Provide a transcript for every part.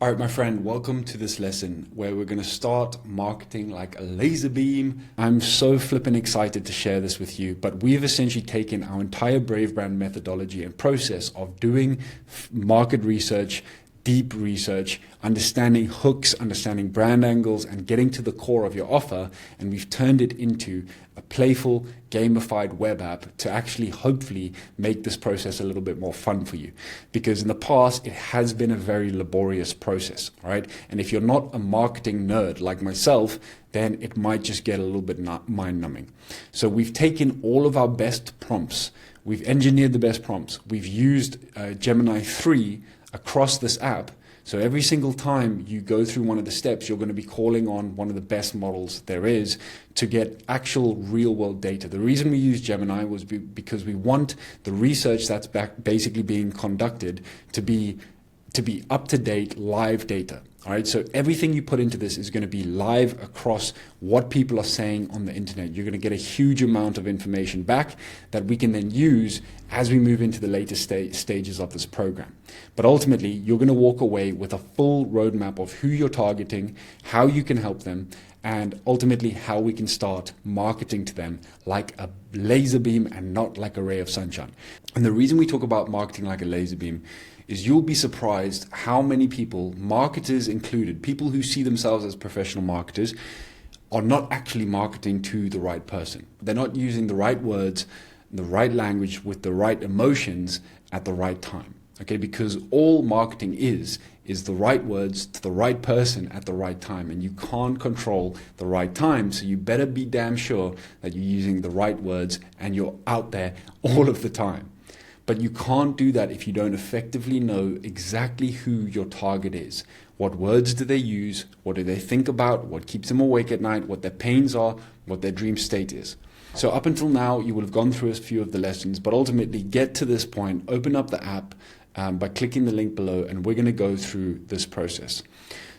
All right, my friend, welcome to this lesson where we're going to start marketing like a laser beam. I'm so flippin' excited to share this with you, but we've essentially taken our entire Brave Brand methodology and process of doing market research, deep research, understanding hooks, understanding brand angles, and getting to the core of your offer, and we've turned it into a playful, gamified web app to actually hopefully make this process a little bit more fun for you. Because in the past, it has been a very laborious process, right? And if you're not a marketing nerd like myself, then it might just get a little bit mind-numbing. So we've taken all of our best prompts, we've engineered the best prompts, we've used Gemini 3 across this app. So every single time you go through one of the steps, you're going to be calling on one of the best models there is to get actual real world data. The reason we use Gemini was because we want the research that's basically being conducted to be up to date live data. All right, so everything you put into this is going to be live across what people are saying on the internet. You're going to get a huge amount of information back that we can then use as we move into the later stages of this program. But ultimately, you're going to walk away with a full roadmap of who you're targeting, how you can help them, and ultimately how we can start marketing to them like a laser beam and not like a ray of sunshine. And the reason we talk about marketing like a laser beam is you'll be surprised how many people, marketers included, people who see themselves as professional marketers, are not actually marketing to the right person. They're not using the right words, the right language with the right emotions at the right time. Okay, because all marketing is the right words to the right person at the right time, and you can't control the right time, so you better be damn sure that you're using the right words and you're out there all of the time. But you can't do that if you don't effectively know exactly who your target is. What words do they use? What do they think about? What keeps them awake at night? What their pains are? What their dream state is? So up until now, you will have gone through a few of the lessons, but ultimately get to this point, open up the app by clicking the link below, and we're going to go through this process.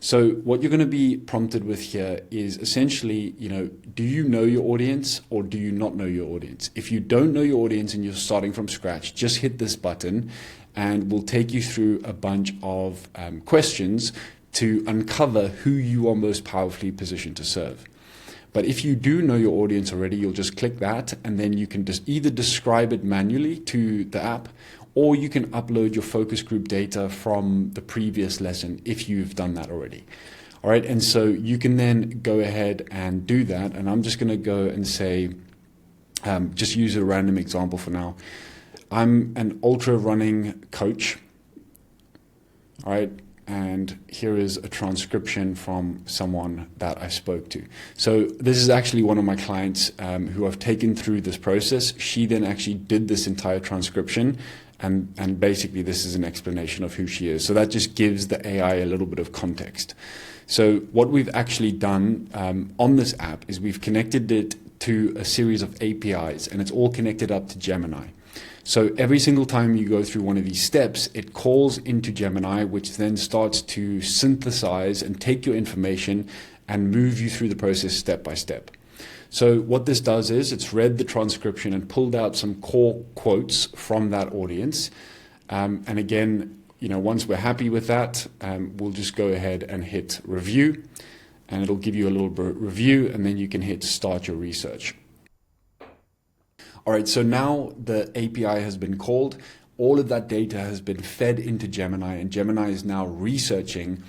So what you're going to be prompted with here is essentially, do you know your audience or do you not know your audience? If you don't know your audience and you're starting from scratch, just hit this button and we'll take you through a bunch of questions to uncover who you are most powerfully positioned to serve. But if you do know your audience already, you'll just click that and then you can just either describe it manually to the app, or you can upload your focus group data from the previous lesson if you've done that already. All right, and so you can then go ahead and do that. And I'm just going to go and say, just use a random example for now. I'm an ultra running coach. All right, and here is a transcription from someone that I spoke to. So this is actually one of my clients who I've taken through this process. She then actually did this entire transcription. And basically this is an explanation of who she is. So that just gives the AI a little bit of context. So what we've actually done on this app is we've connected it to a series of APIs, and it's all connected up to Gemini. So every single time you go through one of these steps, it calls into Gemini, which then starts to synthesize and take your information and move you through the process step by step. So what this does is it's read the transcription and pulled out some core quotes from that audience. And again, once we're happy with that, we'll just go ahead and hit review, and it'll give you a little review, and then you can hit start your research. All right, so now the API has been called. All of that data has been fed into Gemini, and Gemini is now researching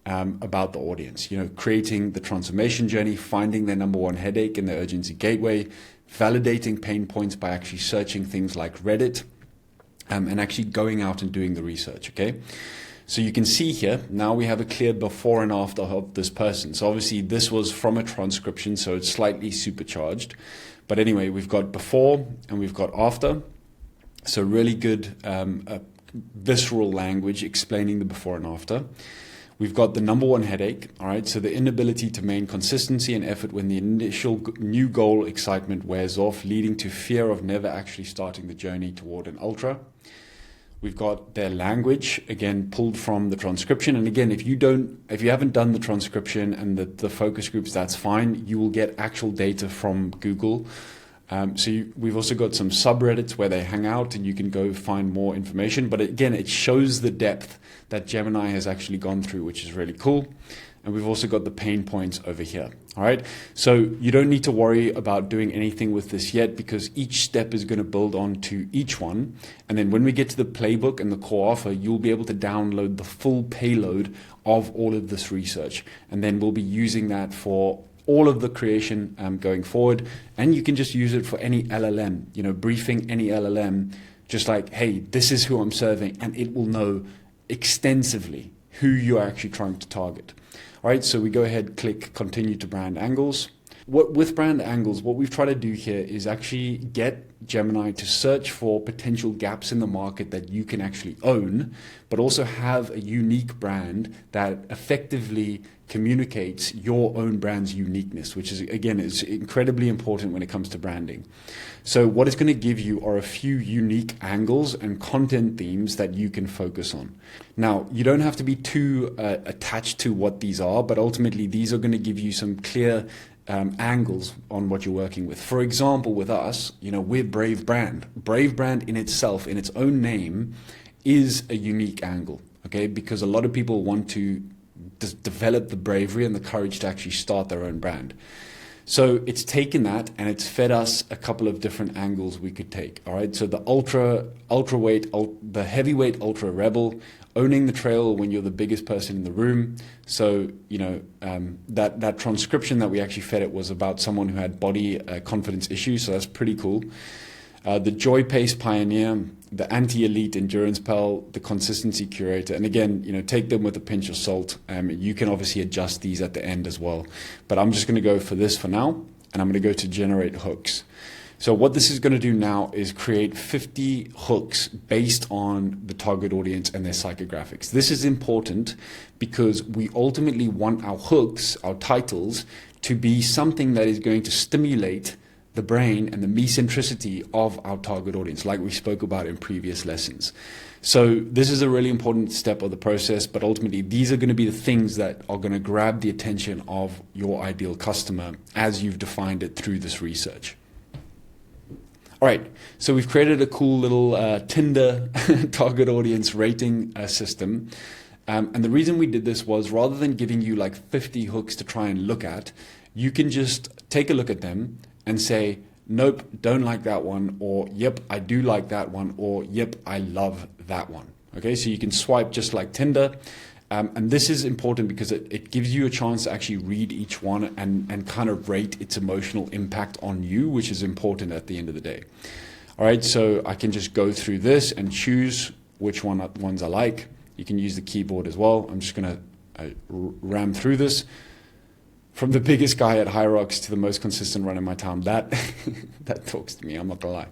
about the audience, creating the transformation journey, finding their number one headache in the urgency gateway, validating pain points by actually searching things like Reddit, and actually going out and doing the research, okay? So you can see here, now we have a clear before and after of this person. So obviously this was from a transcription, so it's slightly supercharged. But anyway, we've got before and we've got after. So really good visceral language explaining the before and after. We've got the number one headache, all right? So the inability to maintain consistency and effort when the initial new goal excitement wears off, leading to fear of never actually starting the journey toward an ultra. We've got their language, again, pulled from the transcription. And again, if you haven't done the transcription and the focus groups, that's fine. You will get actual data from Google We've also got some subreddits where they hang out and you can go find more information. But again, it shows the depth that Gemini has actually gone through, which is really cool. And we've also got the pain points over here. All right. So you don't need to worry about doing anything with this yet, because each step is going to build on to each one. And then when we get to the playbook and the core offer, you'll be able to download the full payload of all of this research. And then we'll be using that for all of the creation going forward. And you can just use it for any LLM, briefing any LLM, just like, hey, this is who I'm serving. And it will know extensively who you're actually trying to target. All right, so we go ahead, click continue to brand angles. With brand angles, what we've tried to do here is actually get Gemini to search for potential gaps in the market that you can actually own, but also have a unique brand that effectively communicates your own brand's uniqueness, which is, again, is incredibly important when it comes to branding. So what it's going to give you are a few unique angles and content themes that you can focus on. Now, you don't have to be too attached to what these are, but ultimately these are going to give you some clear angles on what you're working with. For example, with us, we're Brave Brand. Brave Brand in itself, in its own name, is a unique angle, okay? Because a lot of people want to develop the bravery and the courage to actually start their own brand. So it's taken that and it's fed us a couple of different angles we could take. All right. So the the heavyweight ultra rebel, owning the trail when you're the biggest person in the room. So, that transcription that we actually fed it was about someone who had body confidence issues. So that's pretty cool. The joy pace pioneer, the anti-elite endurance pal, the consistency curator. And again, take them with a pinch of salt. You can obviously adjust these at the end as well. But I'm just going to go for this for now. And I'm going to go to generate hooks. So what this is going to do now is create 50 hooks based on the target audience and their psychographics. This is important because we ultimately want our hooks, our titles, to be something that is going to stimulate the brain and the me-centricity of our target audience, like we spoke about in previous lessons. So this is a really important step of the process, but ultimately these are going to be the things that are going to grab the attention of your ideal customer as you've defined it through this research. All right, so we've created a cool little Tinder target audience rating system. And the reason we did this was, rather than giving you like 50 hooks to try and look at, you can just take a look at them and say, nope, don't like that one, or yep, I do like that one, or yep, I love that one. Okay, so you can swipe just like Tinder. And this is important because it gives you a chance to actually read each one and kind of rate its emotional impact on you, which is important at the end of the day. All right, so I can just go through this and choose which ones I like. You can use the keyboard as well. I'm just going to ram through this. From the biggest guy at High Rocks to the most consistent run in my town, that talks to me, I'm not going to lie.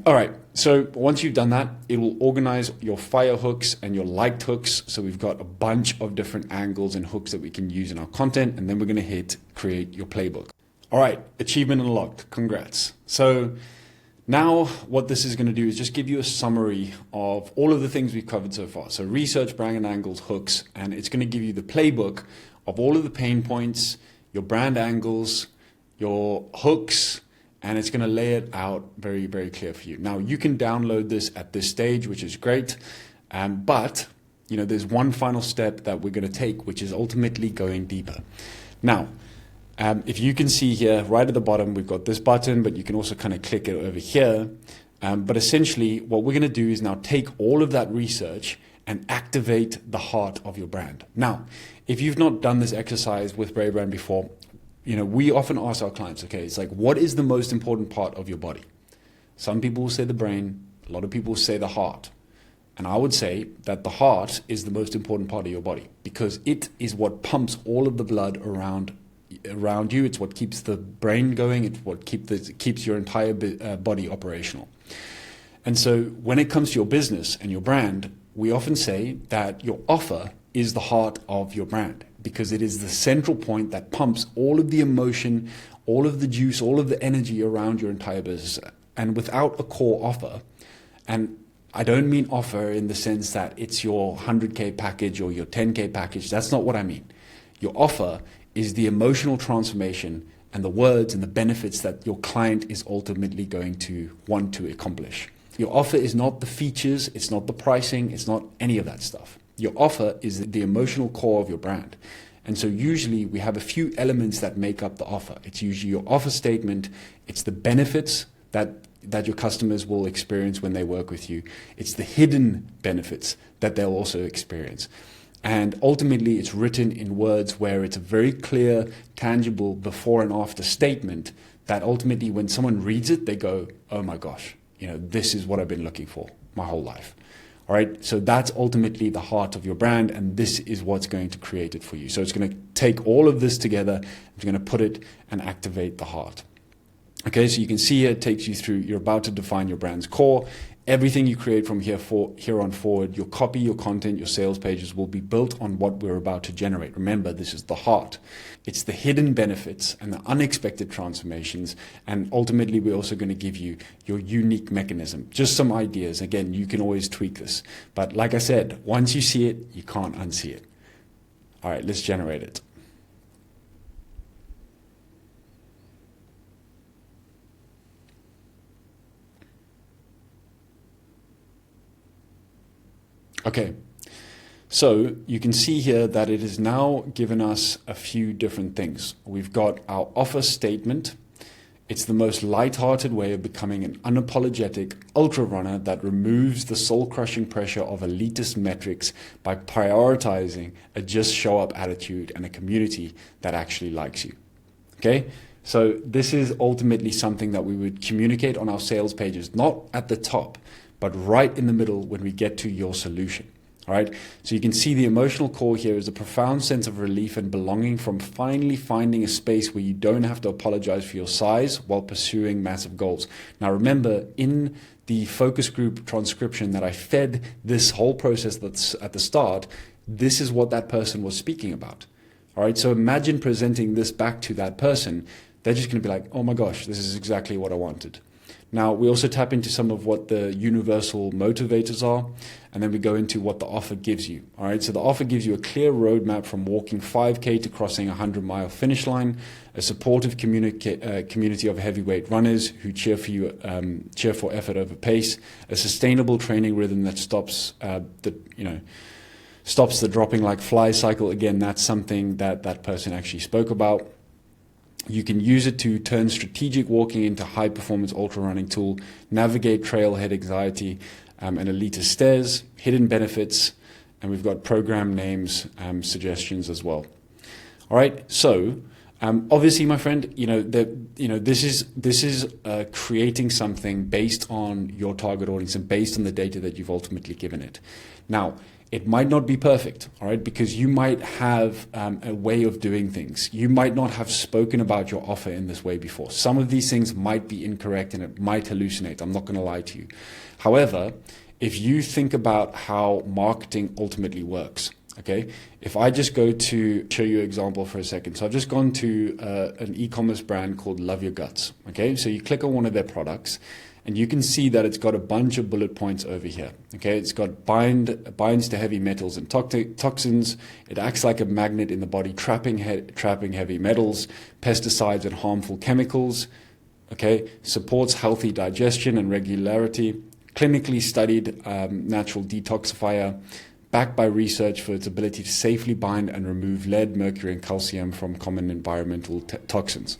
All right, so once you've done that, it will organize your fire hooks and your liked hooks. So we've got a bunch of different angles and hooks that we can use in our content, and then we're going to hit create your playbook. All right, achievement unlocked, congrats. So now what this is going to do is just give you a summary of all of the things we've covered so far. So research, brand angles, hooks, and it's going to give you the playbook of all of the pain points, your brand angles, your hooks, and it's going to lay it out very, very clear for you. Now, you can download this at this stage, which is great, but there's one final step that we're going to take, which is ultimately going deeper. Now, if you can see here, right at the bottom, we've got this button, but you can also kind of click it over here. But essentially, what we're going to do is now take all of that research and activate the heart of your brand. Now, if you've not done this exercise with Brave Brand before, we often ask our clients, okay, it's like, what is the most important part of your body? Some people will say the brain, a lot of people will say the heart. And I would say that the heart is the most important part of your body because it is what pumps all of the blood around you. It's what keeps the brain going. It's what keeps your entire body operational. And so when it comes to your business and your brand, we often say that your offer is the heart of your brand because it is the central point that pumps all of the emotion, all of the juice, all of the energy around your entire business. And without a core offer, and I don't mean offer in the sense that it's your 100K package or your 10K package. That's not what I mean. Your offer is the emotional transformation and the words and the benefits that your client is ultimately going to want to accomplish. Your offer is not the features, it's not the pricing, it's not any of that stuff. Your offer is the emotional core of your brand. And so usually we have a few elements that make up the offer. It's usually your offer statement, it's the benefits that your customers will experience when they work with you. It's the hidden benefits that they'll also experience. And ultimately, it's written in words where it's a very clear, tangible before and after statement that ultimately when someone reads it, they go, oh my gosh, this is what I've been looking for my whole life. All right. So that's ultimately the heart of your brand. And this is what's going to create it for you. So it's going to take all of this together. It's going to put it and activate the heart. Okay, so you can see here it takes you through, you're about to define your brand's core. Everything you create from here on forward, your copy, your content, your sales pages will be built on what we're about to generate. Remember, this is the heart. It's the hidden benefits and the unexpected transformations. And ultimately, we're also going to give you your unique mechanism. Just some ideas. Again, you can always tweak this. But like I said, once you see it, you can't unsee it. All right, let's generate it. Okay, so you can see here that it has now given us a few different things. We've got our offer statement. It's the most lighthearted way of becoming an unapologetic ultra runner that removes the soul-crushing pressure of elitist metrics by prioritizing a just show up attitude and a community that actually likes you. Okay, so this is ultimately something that we would communicate on our sales pages, not at the top, but right in the middle when we get to your solution. All right. So you can see the emotional core here is a profound sense of relief and belonging from finally finding a space where you don't have to apologize for your size while pursuing massive goals. Now, remember, in the focus group transcription that I fed this whole process that's at the start, this is what that person was speaking about. All right. So imagine presenting this back to that person. They're just going to be like, oh my gosh, this is exactly what I wanted. Now, we also tap into some of what the universal motivators are, and then we go into what the offer gives you. All right, so the offer gives you a clear roadmap from walking 5K to crossing a 100-mile finish line, a supportive community of heavyweight runners who cheer for effort over pace, a sustainable training rhythm that stops the dropping like fly cycle. Again, that's something that person actually spoke about. You can use it to turn strategic walking into high-performance ultra-running tool, navigate trailhead anxiety and elitist stairs, hidden benefits, and we've got program names, suggestions as well. All right, so obviously, my friend, this is creating something based on your target audience and based on the data that you've ultimately given it. Now, it might not be perfect, all right, because you might have a way of doing things. You might not have spoken about your offer in this way before. Some of these things might be incorrect and it might hallucinate. I'm not going to lie to you. However, if you think about how marketing ultimately works, okay, if I just go to show you an example for a second. So I've just gone to an e-commerce brand called Love Your Guts, okay? So you click on one of their products, and you can see that it's got a bunch of bullet points over here. Okay, it's got binds to heavy metals and toxins. It acts like a magnet in the body, trapping heavy metals, pesticides and harmful chemicals. Okay, supports healthy digestion and regularity. Clinically studied natural detoxifier, backed by research for its ability to safely bind and remove lead, mercury, and calcium from common environmental toxins.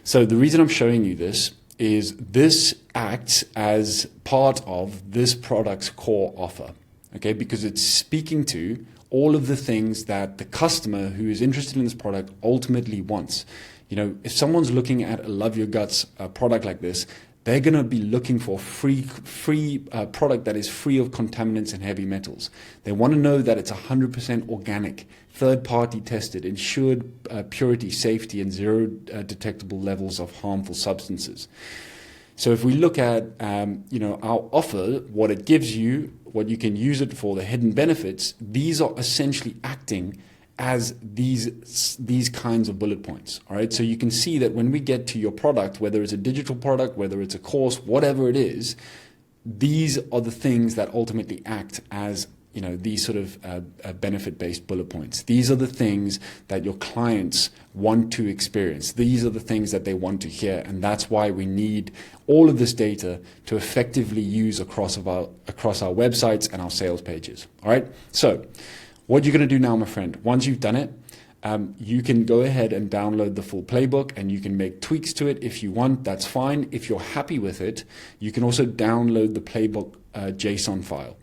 So the reason I'm showing you this is this acts as part of this product's core offer, okay? Because it's speaking to all of the things that the customer who is interested in this product ultimately wants. If someone's looking at a Love Your Guts product like this, they're going to be looking for free product that is free of contaminants and heavy metals. They want to know that it's 100% organic, third-party tested, ensured purity, safety, and zero detectable levels of harmful substances. So if we look at our offer, what it gives you, what you can use it for, the hidden benefits, these are essentially acting as these kinds of bullet points. All right, so you can see that when we get to your product, whether it's a digital product, whether it's a course, whatever it is, these are the things that ultimately act as these sort of benefit-based bullet points. These are the things that your clients want to experience. These are the things that they want to hear, and that's why we need all of this data to effectively use across our websites and our sales pages. All right. So, what you're going to do now, my friend, once you've done it, you can go ahead and download the full playbook, and you can make tweaks to it if you want. That's fine. If you're happy with it, you can also download the playbook JSON file.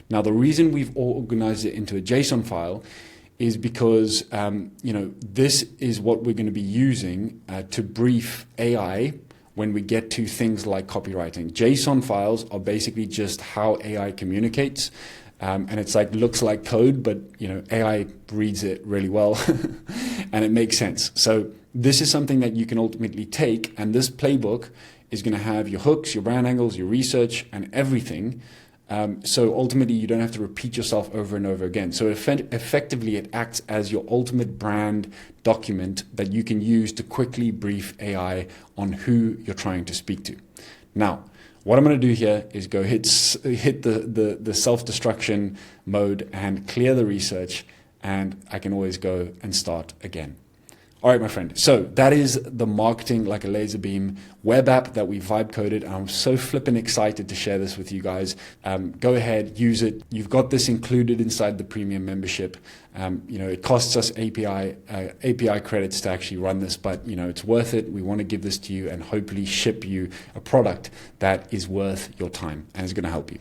Now, the reason we've organized it into a JSON file is because, this is what we're going to be using to brief AI when we get to things like copywriting. JSON files are basically just how AI communicates. And it's looks like code, but AI reads it really well and it makes sense. So this is something that you can ultimately take, and this playbook is going to have your hooks, your brand angles, your research, and everything. So ultimately, you don't have to repeat yourself over and over again. So effectively, it acts as your ultimate brand document that you can use to quickly brief AI on who you're trying to speak to. Now, what I'm going to do here is go hit the self-destruction mode and clear the research, and I can always go and start again. All right, my friend. So that is the Marketing Like a Laser Beam web app that we vibe coded. And I'm so flippin' excited to share this with you guys. Go ahead, use it. You've got this included inside the premium membership. It costs us API credits to actually run this, but it's worth it. We want to give this to you and hopefully ship you a product that is worth your time and is going to help you.